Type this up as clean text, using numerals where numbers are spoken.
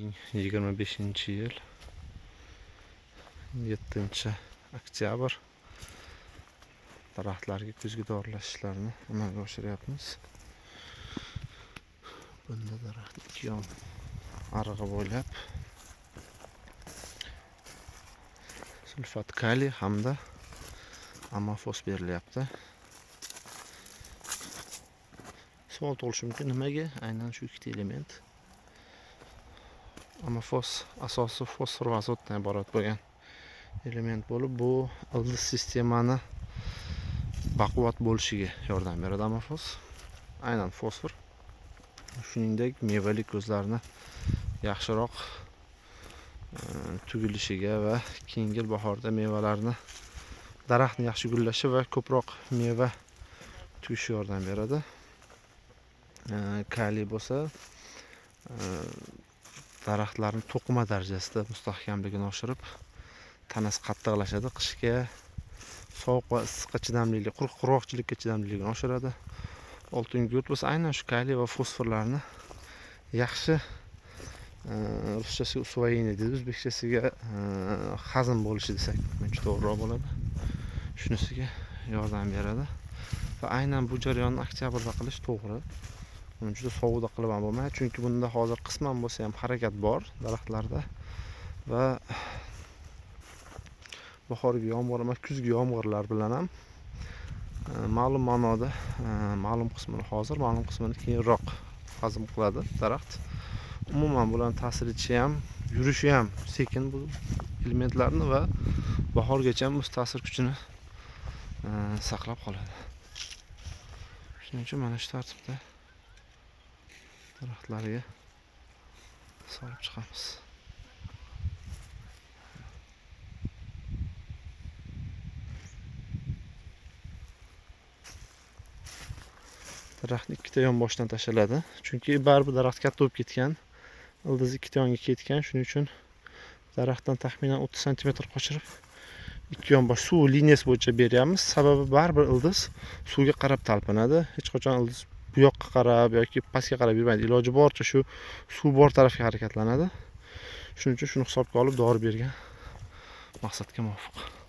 2025-yil 7-oktyabr daraxtlarga kuzgi doralash ishlarini amalga oshiryapmiz. Bunda daraxt ikki yon arig'i bo'ylab sulfat kaliy hamda amofos berilyapti. Savol tug'ilishi mumkin, nimaga aynan shu ikkita element? Amofos asosi fosfor va azotdan iborat bo'lgan element bo'lib, bu ildiz sistemani baquvvat bo'lishiga yordam beradi. Amofos aynan fosfor, shuningdek mevali ko'zlarni yaxshiroq tugilishiga va keyingi bahorda mevalarni daraxtni yaxshi gullashi va ko'proq meva tugishiga yordam beradi. Kaliy bo'lsa daraxtlarning to'qima darajasida mustahkamligini oshirib, tanasi qattiqlashadi, qishga sovuq va issiqqa chidamlilik, qurg'oqchilikka chidamliligini oshiradi. Oltinchi yo'l bo'lsa aynan shu kaliy va fosforlarni yaxshi ruschasiga usvoyение deydi, o'zbekchasiga hazm bo'lishi desak menimcha to'g'riroq bo'ladi. Shunisiga yordam beradi va aynan bu jarayonni oktyabrda qilish to'g'ri. Uni juda sovuqda qilib ham bo'lmaydi, chunki bunda hozir qisman bo'lsa ham harakat bor daraxtlarda va bahorgi yomg'ir emas, kuzgi yomg'irlar bilan ham ma'lum ma'noda ma'lum qismini hozir, ma'lum qismini keyinroq hazm qiladi daraxt. Umuman bularning ta'sir etishi ham, yurishi ham sekin bu elementlarni va bahorgacha ham o'z ta'sir kuchini saqlab qoladi. Shuning uchun mana shu tartibda daraxtlarga solib chiqamiz. Daraxtni ikkita yon boshidan tashaladi, chunki baribir daraxt katta bo'lib ketgan, ildiz ikkita yonga ketgan. Shuning uchun daraxtdan taxminan 30 sm qochirib ikki yon bosh suv liniyasi bo'yicha beryapmiz. Sababi baribir ildiz suvga qarab talpinadi. Hech qachon ildiz bu yoqqa qarab yoki pastga qarab yurmaydi. Iloji boricha shu suv bor tarafga harakatlanadi. Shuning uchun shuni hisobga olib dori bergan maqsadga muvofiq.